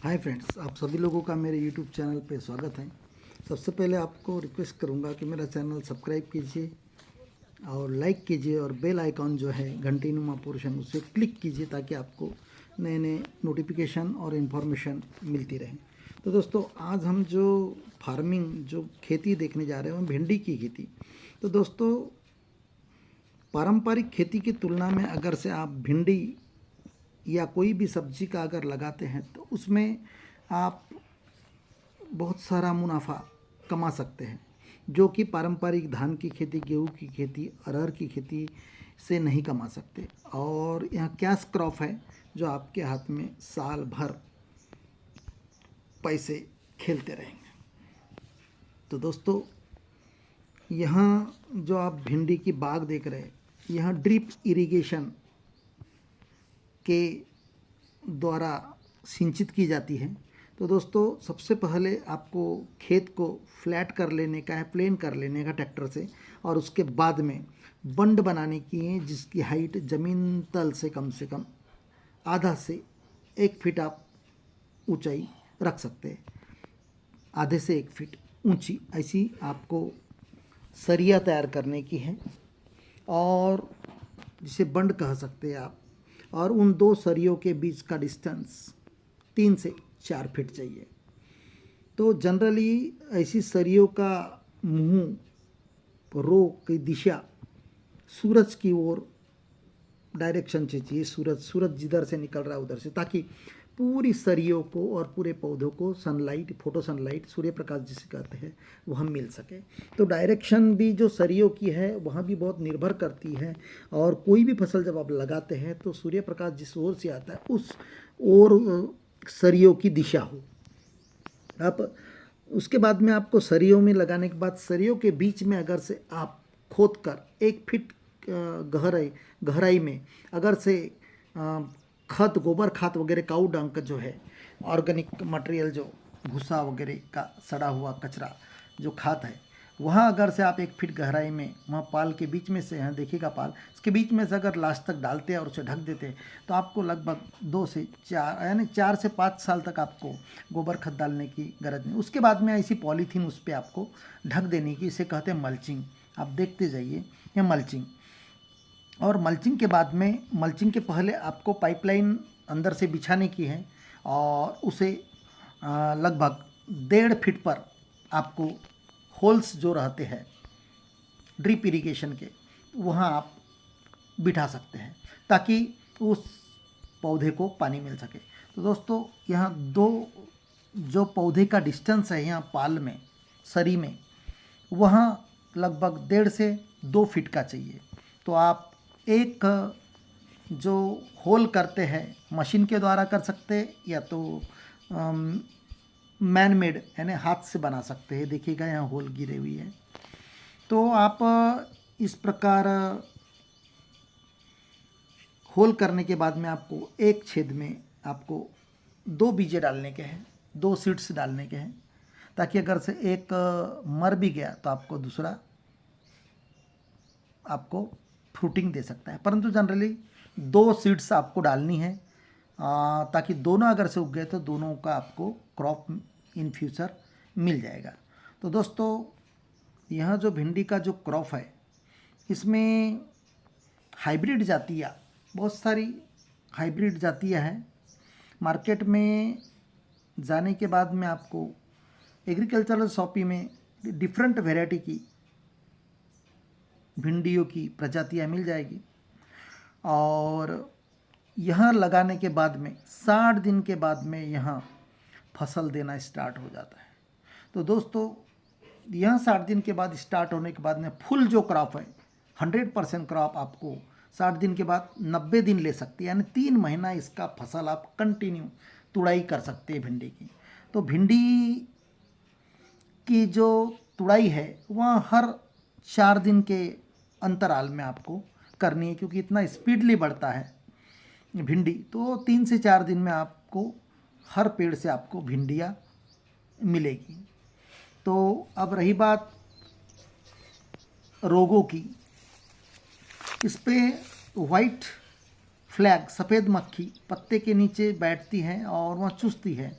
Hi friends, आप सभी लोगों का मेरे यूट्यूब चैनल पे स्वागत है। सबसे पहले आपको रिक्वेस्ट करूंगा कि मेरा चैनल सब्सक्राइब कीजिए और लाइक कीजिए और बेल आइकॉन जो है घंटी नुमा पोर्शन उसे क्लिक कीजिए ताकि आपको नए नए नोटिफिकेशन और इन्फॉर्मेशन मिलती रहे। तो दोस्तों, आज हम जो फार्मिंग जो खेती देखने जा रहे हैं वो भिंडी की खेती। तो दोस्तों, पारंपरिक खेती की तुलना में अगर से आप भिंडी या कोई भी सब्जी का अगर लगाते हैं तो उसमें आप बहुत सारा मुनाफा कमा सकते हैं, जो कि पारंपरिक धान की खेती, गेहूं की खेती, अरहर की खेती से नहीं कमा सकते। और यहाँ कैश क्रॉप है जो आपके हाथ में साल भर पैसे खेलते रहेंगे। तो दोस्तों, यहाँ जो आप भिंडी की बाग देख रहे हैं, यहाँ ड्रिप इरिगेशन के द्वारा सिंचित की जाती है। तो दोस्तों, सबसे पहले आपको खेत को फ्लैट कर लेने का है, प्लेन कर लेने का ट्रैक्टर से, और उसके बाद में बंड बनाने की है जिसकी हाइट ज़मीन तल से कम आधा से 1 फीट आप ऊंचाई रख सकते हैं। आधे से 1 फीट ऊंची ऐसी आपको सरिया तैयार करने की है, और जिसे बंड कह सकते हैं आप। और उन दो सरियों के बीच का डिस्टेंस 3 से 4 फीट चाहिए। तो जनरली ऐसी सरियों का मुंह, रो की दिशा सूरज की ओर डायरेक्शन से चाहिए। सूरज जिधर से निकल रहा है उधर से, ताकि पूरी सरियों को और पूरे पौधों को sunlight, photo sunlight, Surya Prakash जिसे कहते हैं, वह मिल सके। तो डायरेक्शन भी जो सरियों की है वहाँ भी बहुत निर्भर करती है। और कोई भी फसल जब आप लगाते हैं तो सूर्य प्रकाश जिस ओर से आता है उस ओर सरियों की दिशा हो। आप उसके बाद में आपको सरियों में लगाने के बाद सरियों के बीच में अगर से आप खोद कर 1 फीट गहराई में अगर से खत, गोबर खाद वगैरह, काऊ डंग का जो है ऑर्गेनिक मटेरियल, जो भूसा वगैरह का सड़ा हुआ कचरा जो खाद है, वहाँ अगर से आप 1 फीट गहराई में वहाँ पाल के बीच में से, यहाँ देखिएगा पाल, इसके बीच में से अगर लास्ट तक डालते हैं और उसे ढक देते हैं तो आपको लगभग 2 से 4 यानी 4 से 5 साल तक आपको गोबर खाद डालने की गरज नहीं। उसके बाद में ऐसी पॉलीथीन उस पर आपको ढक देने की, इसे कहते हैं मल्चिंग। आप देखते जाइए, यह मल्चिंग। और मल्चिंग के बाद में, मल्चिंग के पहले आपको पाइपलाइन अंदर से बिछाने की है, और उसे लगभग 1.5 फीट पर आपको होल्स जो रहते हैं ड्रिप इरिगेशन के, वहाँ आप बिठा सकते हैं ताकि उस पौधे को पानी मिल सके। तो दोस्तों, यहाँ दो जो पौधे का डिस्टेंस है यहाँ पाल में, सरी में, वहाँ लगभग 1.5 से 2 फीट का चाहिए। तो आप एक जो होल करते हैं मशीन के द्वारा कर सकते हैं, या तो मैन मेड यानी हाथ से बना सकते हैं। देखिएगा यहाँ होल गिरे हुई है। तो आप इस प्रकार होल करने के बाद में आपको एक छेद में आपको 2 बीजे डालने के हैं, 2 सीड्स डालने के हैं, ताकि अगर से एक मर भी गया तो आपको दूसरा आपको फ्रूटिंग दे सकता है। परंतु जनरली 2 सीड्स आपको डालनी है, ताकि दोनों अगर से उग गए तो दोनों का आपको क्रॉप इन फ्यूचर मिल जाएगा। तो दोस्तों, यह जो भिंडी का जो क्रॉप है, इसमें हाइब्रिड जातियाँ, बहुत सारी हाइब्रिड जातियाँ हैं। मार्केट में जाने के बाद में आपको एग्रीकल्चरल शॉपी में डिफरेंट वैरायटी की भिंडियों की प्रजातियाँ मिल जाएगी। और यहाँ लगाने के बाद में 60 दिन के बाद में यहाँ फसल देना स्टार्ट हो जाता है। तो दोस्तों, यहाँ 60 दिन के बाद स्टार्ट होने के बाद में फुल जो क्रॉप है, 100% क्रॉप आपको 60 दिन के बाद 90 दिन ले सकती है, यानी 3 महीना इसका फसल आप कंटिन्यू तुड़ाई कर सकते हैं भिंडी की। तो भिंडी की जो तुड़ाई है वह हर 4 दिन के अंतराल में आपको करनी है, क्योंकि इतना स्पीडली बढ़ता है भिंडी। तो 3 से 4 दिन में आपको हर पेड़ से आपको भिंडियाँ मिलेगी। तो अब रही बात रोगों की, इस पे वाइट फ्लैग, सफ़ेद मक्खी पत्ते के नीचे बैठती है और वह चूसती है।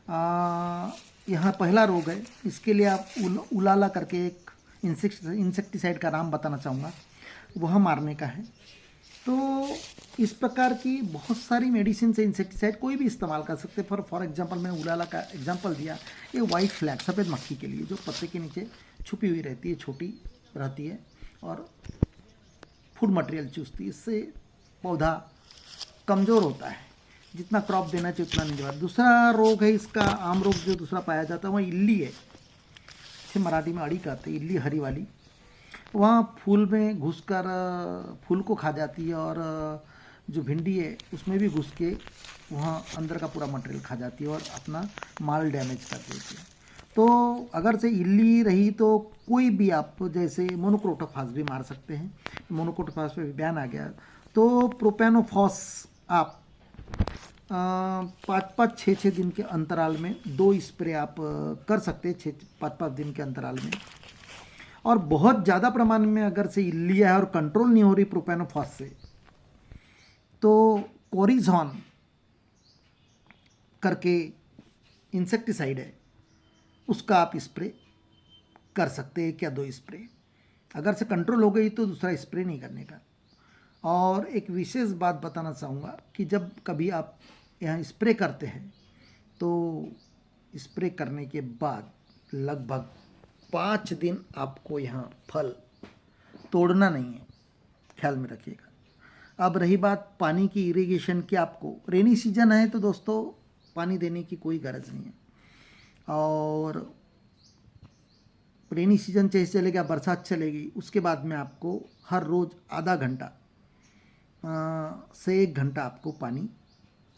यहाँ पहला रोग है, इसके लिए आप उलाला करके एक इंसेक्टिसाइड का नाम बताना चाहूँगा, वह मारने का है। तो इस प्रकार की बहुत सारी मेडिसिन से इंसेक्टिसाइड कोई भी इस्तेमाल कर सकते हैं। फॉर एग्जांपल मैंने उलाला का एग्जांपल दिया। ये वाइट फ्लैग सफ़ेद मक्खी के लिए जो पत्ते के नीचे छुपी हुई रहती है, छोटी रहती है और फूड मटेरियल चूसती है, इससे पौधा कमज़ोर होता है, जितना क्रॉप देना चाहिए उतना नहीं देता। दूसरा रोग है इसका, आम रोग जो दूसरा पाया जाता है वह इल्ली है, इसे मराठी में अड़ी कहते हैं, इल्ली हरी वाली। वहाँ फूल में घुसकर फूल को खा जाती है और जो भिंडी है उसमें भी घुस के वहाँ अंदर का पूरा मटेरियल खा जाती है और अपना माल डैमेज कर देती है। तो अगर से इल्ली रही तो कोई भी आप जैसे मोनोक्रोटोफास भी मार सकते हैं। मोनोक्रोटोफास पे भी बैन आ गया। तो प्रोपेनोफॉस आप 5-5, 6-6 दिन के अंतराल में 2 स्प्रे आप कर सकते हैं, 5-5 दिन के अंतराल में। और बहुत ज़्यादा प्रमाण में अगर से इल्ली है और कंट्रोल नहीं हो रही प्रोपेनोफॉस से, तो कोरिजॉन करके इंसेक्टिसाइड है, उसका आप स्प्रे कर सकते हैं, क्या 2 स्प्रे। अगर से कंट्रोल हो गई तो दूसरा स्प्रे नहीं करने का। और एक विशेष बात बताना चाहूँगा कि जब कभी आप यहाँ स्प्रे करते हैं तो स्प्रे करने के बाद लगभग 5 दिन आपको यहाँ फल तोड़ना नहीं है, ख्याल में रखिएगा। अब रही बात पानी की, इरिगेशन की, आपको रेनी सीजन है तो दोस्तों पानी देने की कोई गरज नहीं है। और रेनी सीजन चाहे चलेगा, बरसात चलेगी, उसके बाद में आपको हर रोज़ आधा घंटा से 1 घंटा आपको पानी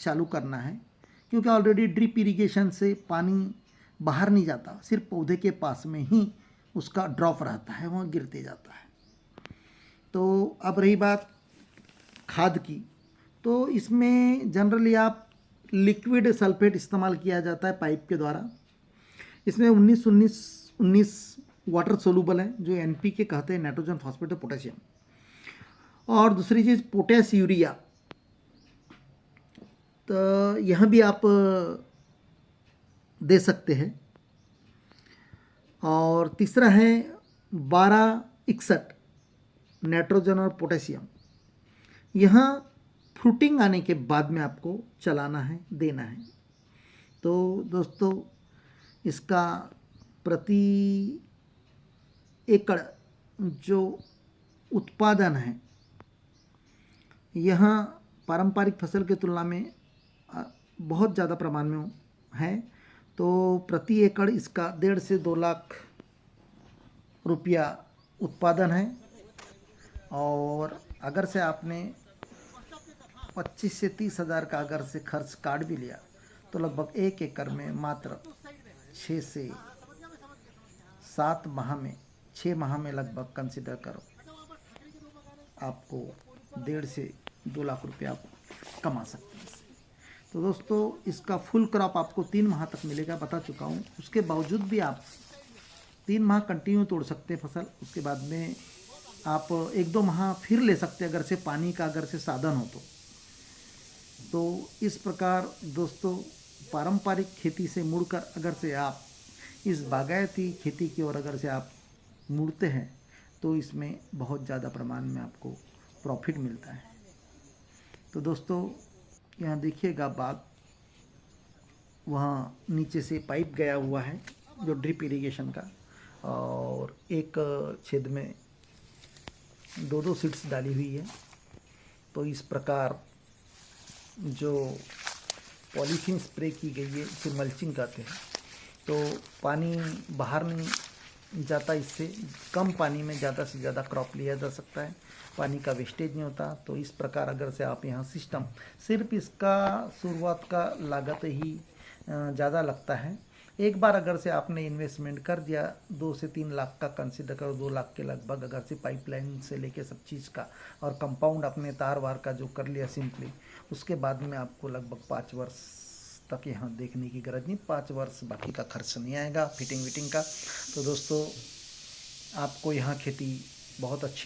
चालू करना है, क्योंकि ऑलरेडी ड्रिप इरिगेशन से पानी बाहर नहीं जाता, सिर्फ पौधे के पास में ही उसका ड्रॉप रहता है, वहाँ गिरते जाता है। तो अब रही बात खाद की, तो इसमें जनरली आप लिक्विड सल्फेट इस्तेमाल किया जाता है पाइप के द्वारा। इसमें 19 वाटर सोलूबल है, जो NPK कहते हैं, नाइट्रोजन फॉस्फेट और पोटेशियम। और दूसरी चीज़ पोटेश यूरिया, तो यह भी आप दे सकते हैं। और तीसरा है 1261 नाइट्रोजन और पोटेशियम। यहाँ फ्रूटिंग आने के बाद में आपको चलाना है, देना है। तो दोस्तों इसका प्रति एकड़ जो उत्पादन है यहाँ पारंपरिक फसल की तुलना में बहुत ज़्यादा प्रमाण में है। तो प्रति एकड़ इसका 1.5 से 2 लाख रुपया उत्पादन है। और अगर से आपने 25 से 30 हज़ार का अगर से खर्च काट भी लिया तो लगभग 1 एकड़ में मात्र 6 से 7 माह में, 6 माह में लगभग कंसिडर करो आपको 1.5 से 2 लाख रुपया आप कमा सकते हैं। तो दोस्तों इसका फुल क्रॉप आपको 3 माह तक मिलेगा, बता चुका हूँ। उसके बावजूद भी आप 3 माह कंटिन्यू तोड़ सकते हैं फसल। उसके बाद में आप 1-2 माह फिर ले सकते हैं अगर से पानी का अगर से साधन हो तो इस प्रकार दोस्तों पारंपरिक खेती से मुड़कर अगर से आप इस बागायती खेती की ओर अगर से आप मुड़ते हैं तो इसमें बहुत ज़्यादा प्रमाण में आपको प्रॉफिट मिलता है। तो दोस्तों यहाँ देखिएगा बाग, वहाँ नीचे से पाइप गया हुआ है जो ड्रिप इरिगेशन का, और एक छेद में 2-2 सीड्स डाली हुई है। तो इस प्रकार जो पॉलीथीन स्प्रे की गई है इसे मल्चिंग कहते हैं। तो पानी बाहर नहीं जाता, इससे कम पानी में ज़्यादा से ज़्यादा क्रॉप लिया जा सकता है, पानी का वेस्टेज नहीं होता। तो इस प्रकार अगर से आप यहाँ सिस्टम, सिर्फ इसका शुरुआत का लागत ही ज़्यादा लगता है। एक बार अगर से आपने इन्वेस्टमेंट कर दिया 2 से 3 लाख का, कंसिडर करो 2 लाख के लगभग, अगर से पाइपलाइन से लेके सब चीज़ का और कंपाउंड अपने तार वार का जो कर लिया सिंपली, उसके बाद में आपको लगभग 5 वर्ष तक यहाँ देखने की गरज नहीं, 5 वर्ष बाकी का खर्च नहीं आएगा फिटिंग विटिंग का। तो दोस्तों आपको यहाँ खेती बहुत अच्छी